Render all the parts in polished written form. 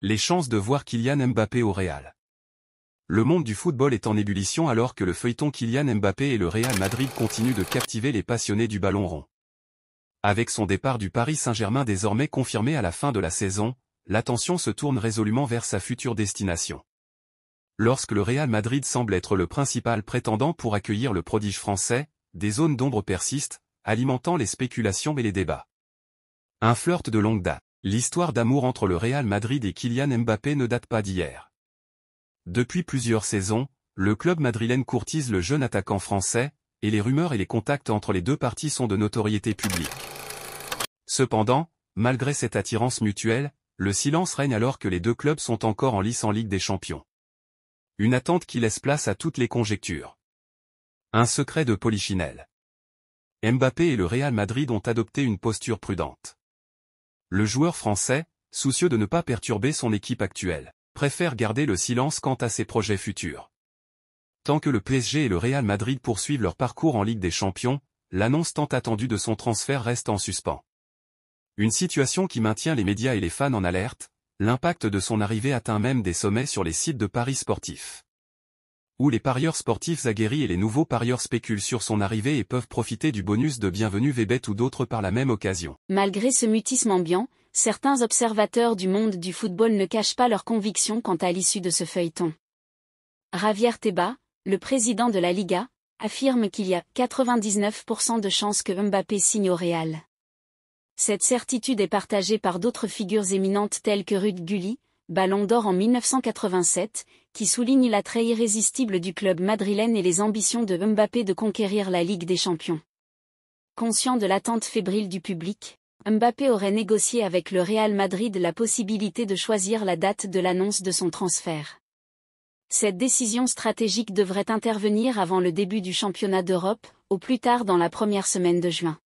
Les chances de voir Kylian Mbappé au Real. Le monde du football est en ébullition alors que le feuilleton Kylian Mbappé et le Real Madrid continue de captiver les passionnés du ballon rond. Avec son départ du Paris Saint-Germain désormais confirmé à la fin de la saison, l'attention se tourne résolument vers sa future destination. Lorsque le Real Madrid semble être le principal prétendant pour accueillir le prodige français, des zones d'ombre persistent, alimentant les spéculations et les débats. Un flirt de longue date. L'histoire d'amour entre le Real Madrid et Kylian Mbappé ne date pas d'hier. Depuis plusieurs saisons, le club madrilène courtise le jeune attaquant français, et les rumeurs et les contacts entre les deux parties sont de notoriété publique. Cependant, malgré cette attirance mutuelle, le silence règne alors que les deux clubs sont encore en lice en Ligue des Champions. Une attente qui laisse place à toutes les conjectures. Un secret de Polichinelle. Mbappé et le Real Madrid ont adopté une posture prudente. Le joueur français, soucieux de ne pas perturber son équipe actuelle, préfère garder le silence quant à ses projets futurs. Tant que le PSG et le Real Madrid poursuivent leur parcours en Ligue des Champions, l'annonce tant attendue de son transfert reste en suspens. Une situation qui maintient les médias et les fans en alerte, l'impact de son arrivée atteint même des sommets sur les sites de paris sportifs. Où les parieurs sportifs aguerris et les nouveaux parieurs spéculent sur son arrivée et peuvent profiter du bonus de bienvenue VBet ou d'autres par la même occasion. Malgré ce mutisme ambiant, certains observateurs du monde du football ne cachent pas leurs convictions quant à l'issue de ce feuilleton. Javier Tebas, le président de la Liga, affirme qu'il y a 99% de chances que Mbappé signe au Real. Cette certitude est partagée par d'autres figures éminentes telles que Ruud Gullit, Ballon d'Or en 1987, qui souligne l'attrait irrésistible du club madrilène et les ambitions de Mbappé de conquérir la Ligue des Champions. Conscient de l'attente fébrile du public, Mbappé aurait négocié avec le Real Madrid la possibilité de choisir la date de l'annonce de son transfert. Cette décision stratégique devrait intervenir avant le début du championnat d'Europe, au plus tard dans la première semaine de juin.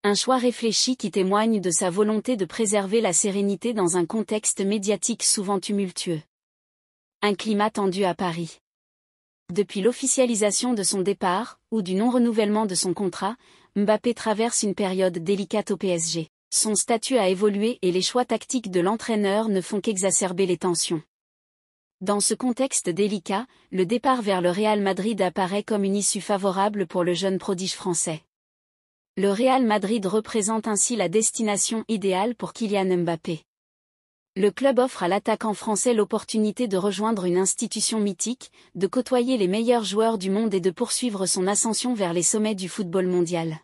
Un choix réfléchi qui témoigne de sa volonté de préserver la sérénité dans un contexte médiatique souvent tumultueux. Un climat tendu à Paris. Depuis l'officialisation de son départ, ou du non-renouvellement de son contrat, Mbappé traverse une période délicate au PSG. Son statut a évolué et les choix tactiques de l'entraîneur ne font qu'exacerber les tensions. Dans ce contexte délicat, le départ vers le Real Madrid apparaît comme une issue favorable pour le jeune prodige français. Le Real Madrid représente ainsi la destination idéale pour Kylian Mbappé. Le club offre à l'attaquant français l'opportunité de rejoindre une institution mythique, de côtoyer les meilleurs joueurs du monde et de poursuivre son ascension vers les sommets du football mondial.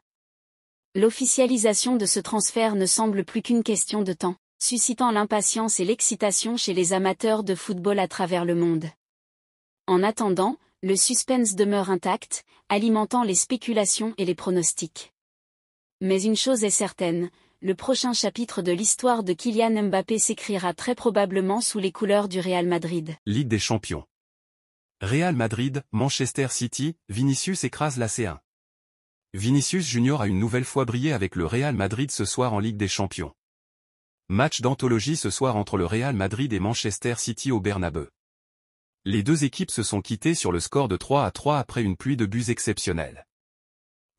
L'officialisation de ce transfert ne semble plus qu'une question de temps, suscitant l'impatience et l'excitation chez les amateurs de football à travers le monde. En attendant, le suspense demeure intact, alimentant les spéculations et les pronostics. Mais une chose est certaine, le prochain chapitre de l'histoire de Kylian Mbappé s'écrira très probablement sous les couleurs du Real Madrid. Ligue des Champions. Real Madrid, Manchester City, Vinicius écrase la C1. Vinicius Junior a une nouvelle fois brillé avec le Real Madrid ce soir en Ligue des Champions. Match d'anthologie ce soir entre le Real Madrid et Manchester City au Bernabeu. Les deux équipes se sont quittées sur le score de 3-3 après une pluie de buts exceptionnelle.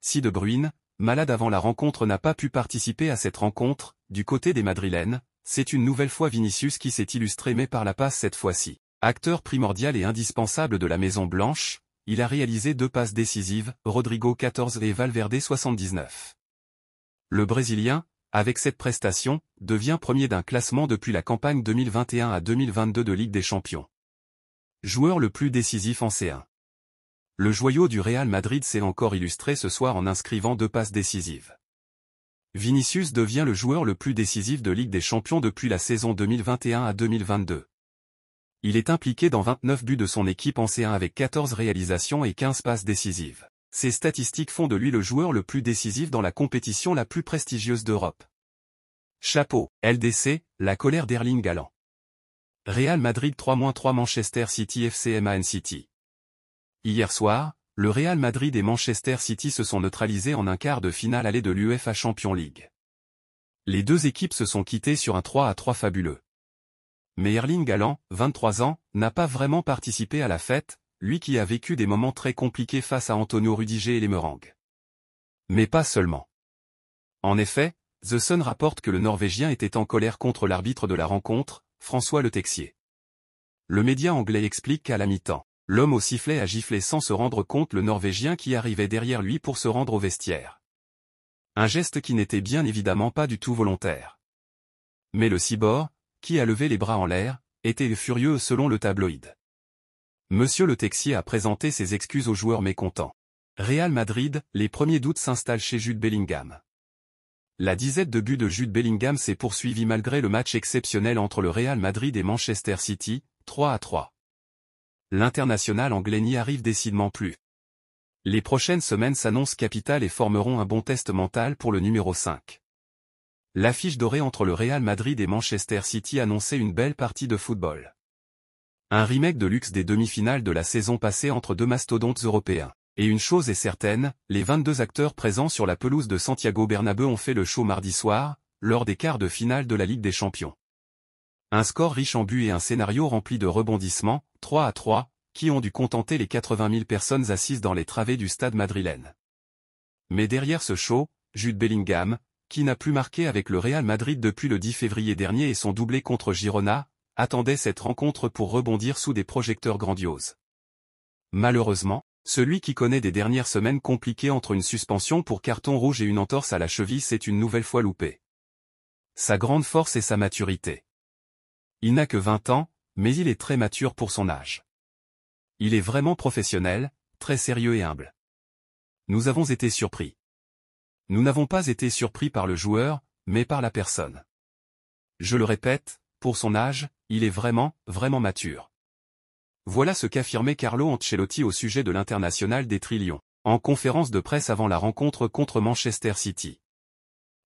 Si De Bruyne, malade avant la rencontre, n'a pas pu participer à cette rencontre, du côté des Madrilènes, c'est une nouvelle fois Vinicius qui s'est illustré mais par la passe cette fois-ci. Acteur primordial et indispensable de la Maison Blanche, il a réalisé 2 passes décisives, Rodrigo 14 et Valverde 79. Le Brésilien, avec cette prestation, devient premier d'un classement depuis la campagne 2021 à 2022 de Ligue des Champions. Joueur le plus décisif en C1. Le joyau du Real Madrid s'est encore illustré ce soir en inscrivant 2 passes décisives. Vinicius devient le joueur le plus décisif de Ligue des Champions depuis la saison 2021 à 2022. Il est impliqué dans 29 buts de son équipe en C1 avec 14 réalisations et 15 passes décisives. Ces statistiques font de lui le joueur le plus décisif dans la compétition la plus prestigieuse d'Europe. Chapeau, LDC, la colère d'Erling Haaland. Real Madrid 3-3 Manchester City FC Man City. Hier soir, le Real Madrid et Manchester City se sont neutralisés en un quart de finale aller de l'UEFA Champions League. Les deux équipes se sont quittées sur un 3-3 fabuleux. Mais Erling Haaland, 23 ans, n'a pas vraiment participé à la fête, lui qui a vécu des moments très compliqués face à Antonio Rudiger et les Meringues. Mais pas seulement. En effet, The Sun rapporte que le Norvégien était en colère contre l'arbitre de la rencontre, François Le Texier. Le média anglais explique qu'à la mi-temps, l'homme au sifflet a giflé sans se rendre compte le Norvégien qui arrivait derrière lui pour se rendre au vestiaire. Un geste qui n'était bien évidemment pas du tout volontaire. Mais le cyborg, qui a levé les bras en l'air, était furieux selon le tabloïd. Monsieur Le Texier a présenté ses excuses aux joueurs mécontents. Real Madrid, les premiers doutes s'installent chez Jude Bellingham. La dizaine de buts de Jude Bellingham s'est poursuivie malgré le match exceptionnel entre le Real Madrid et Manchester City, 3-3. L'international anglais n'y arrive décidément plus. Les prochaines semaines s'annoncent capitales et formeront un bon test mental pour le numéro 5. L'affiche dorée entre le Real Madrid et Manchester City annonçait une belle partie de football. Un remake de luxe des demi-finales de la saison passée entre deux mastodontes européens. Et une chose est certaine, les 22 acteurs présents sur la pelouse de Santiago Bernabéu ont fait le show mardi soir, lors des quarts de finale de la Ligue des Champions. Un score riche en buts et un scénario rempli de rebondissements, 3-3, qui ont dû contenter les 80 000 personnes assises dans les travées du stade madrilène. Mais derrière ce show, Jude Bellingham, qui n'a plus marqué avec le Real Madrid depuis le 10 février dernier et son doublé contre Girona, attendait cette rencontre pour rebondir sous des projecteurs grandioses. Malheureusement, celui qui connaît des dernières semaines compliquées entre une suspension pour carton rouge et une entorse à la cheville s'est une nouvelle fois loupé. Sa grande force est sa maturité. Il n'a que 20 ans, mais il est très mature pour son âge. Il est vraiment professionnel, très sérieux et humble. Nous avons été surpris. Nous n'avons pas été surpris par le joueur, mais par la personne. Je le répète, pour son âge, il est vraiment, vraiment mature. Voilà ce qu'affirmait Carlo Ancelotti au sujet de l'international des Trillions, en conférence de presse avant la rencontre contre Manchester City.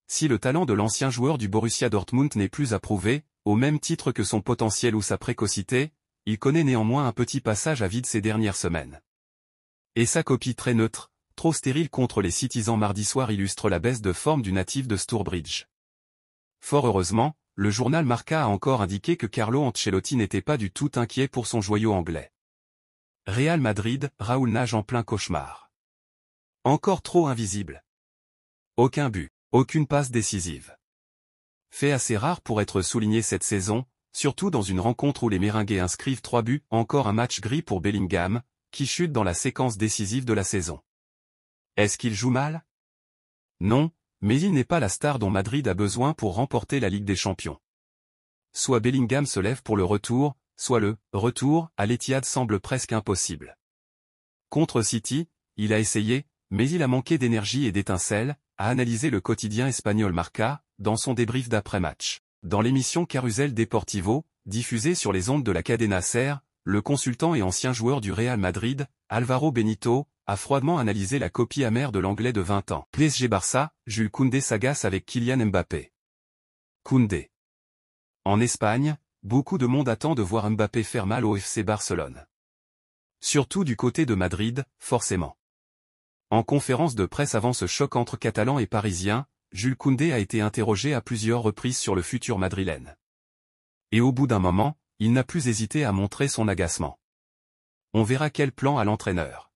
Si le talent de l'ancien joueur du Borussia Dortmund n'est plus approuvé, au même titre que son potentiel ou sa précocité, il connaît néanmoins un petit passage à vide ces dernières semaines. Et sa copie très neutre, trop stérile contre les Citizens mardi soir illustre la baisse de forme du natif de Stourbridge. Fort heureusement, le journal Marca a encore indiqué que Carlo Ancelotti n'était pas du tout inquiet pour son joyau anglais. Real Madrid, Raúl nage en plein cauchemar. Encore trop invisible. Aucun but, aucune passe décisive. Fait assez rare pour être souligné cette saison, surtout dans une rencontre où les Méringues inscrivent 3 buts, encore un match gris pour Bellingham, qui chute dans la séquence décisive de la saison. Est-ce qu'il joue mal? Non. Mais il n'est pas la star dont Madrid a besoin pour remporter la Ligue des Champions. Soit Bellingham se lève pour le retour, soit le retour à l'Etihad semble presque impossible. Contre City, il a essayé, mais il a manqué d'énergie et d'étincelles, a analysé le quotidien espagnol Marca, dans son débrief d'après-match. Dans l'émission Carrusel Deportivo, diffusée sur les ondes de la Cadena Ser, le consultant et ancien joueur du Real Madrid, Álvaro Benito, a froidement analysé la copie amère de l'anglais de 20 ans. PSG-Barça, Jules Koundé s'agace avec Kylian Mbappé. Koundé. En Espagne, beaucoup de monde attend de voir Mbappé faire mal au FC Barcelone. Surtout du côté de Madrid, forcément. En conférence de presse avant ce choc entre Catalans et Parisiens, Jules Koundé a été interrogé à plusieurs reprises sur le futur madrilène. Et au bout d'un moment, il n'a plus hésité à montrer son agacement. On verra quel plan a l'entraîneur.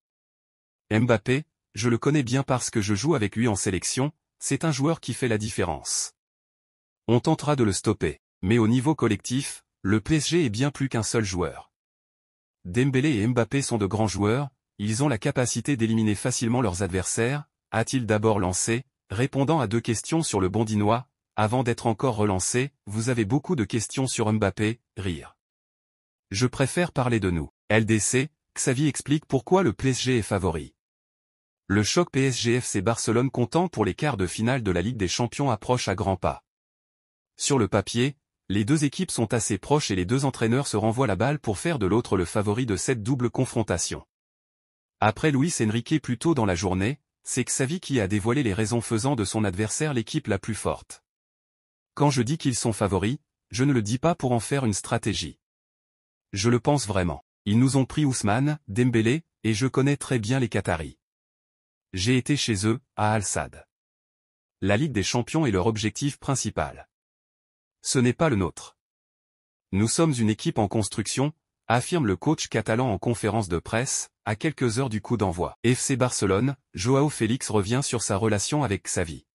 Mbappé, je le connais bien parce que je joue avec lui en sélection, c'est un joueur qui fait la différence. On tentera de le stopper, mais au niveau collectif, le PSG est bien plus qu'un seul joueur. Dembélé et Mbappé sont de grands joueurs, ils ont la capacité d'éliminer facilement leurs adversaires, a-t-il d'abord lancé, répondant à 2 questions sur le Bondinois, avant d'être encore relancé, vous avez beaucoup de questions sur Mbappé, rire. Je préfère parler de nous. LDC, Xavi explique pourquoi le PSG est favori. Le choc PSG-FC Barcelone comptant pour les quarts de finale de la Ligue des Champions approche à grands pas. Sur le papier, les 2 équipes sont assez proches et les 2 entraîneurs se renvoient la balle pour faire de l'autre le favori de cette double confrontation. Après Luis Enrique plus tôt dans la journée, c'est Xavi qui a dévoilé les raisons faisant de son adversaire l'équipe la plus forte. Quand je dis qu'ils sont favoris, je ne le dis pas pour en faire une stratégie. Je le pense vraiment. Ils nous ont pris Ousmane, Dembélé, et je connais très bien les Qataris. J'ai été chez eux, à Al-Sadd. La Ligue des Champions est leur objectif principal. Ce n'est pas le nôtre. Nous sommes une équipe en construction, affirme le coach catalan en conférence de presse, à quelques heures du coup d'envoi. FC Barcelone, Joao Félix revient sur sa relation avec Xavi.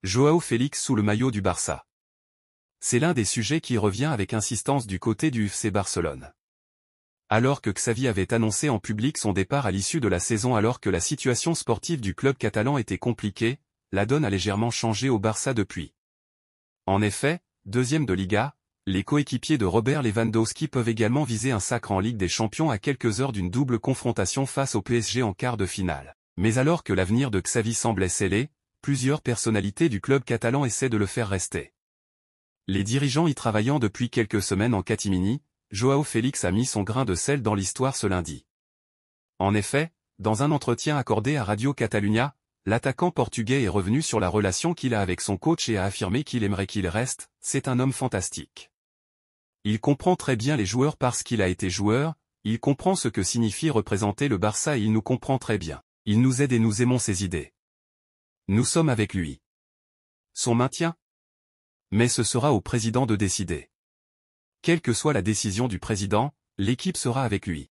Joao Félix sous le maillot du Barça. C'est l'un des sujets qui revient avec insistance du côté du FC Barcelone. Alors que Xavi avait annoncé en public son départ à l'issue de la saison alors que la situation sportive du club catalan était compliquée, la donne a légèrement changé au Barça depuis. En effet, deuxième de Liga, les coéquipiers de Robert Lewandowski peuvent également viser un sacre en Ligue des Champions à quelques heures d'une double confrontation face au PSG en quart de finale. Mais alors que l'avenir de Xavi semblait scellé, plusieurs personnalités du club catalan essaient de le faire rester. Les dirigeants y travaillant depuis quelques semaines en catimini, Joao Félix a mis son grain de sel dans l'histoire ce lundi. En effet, dans un entretien accordé à Radio Catalunya, l'attaquant portugais est revenu sur la relation qu'il a avec son coach et a affirmé qu'il aimerait qu'il reste, c'est un homme fantastique. Il comprend très bien les joueurs parce qu'il a été joueur, il comprend ce que signifie représenter le Barça et il nous comprend très bien. Il nous aide et nous aimons ses idées. Nous sommes avec lui. Son maintien ? Mais ce sera au président de décider. Quelle que soit la décision du président, l'équipe sera avec lui.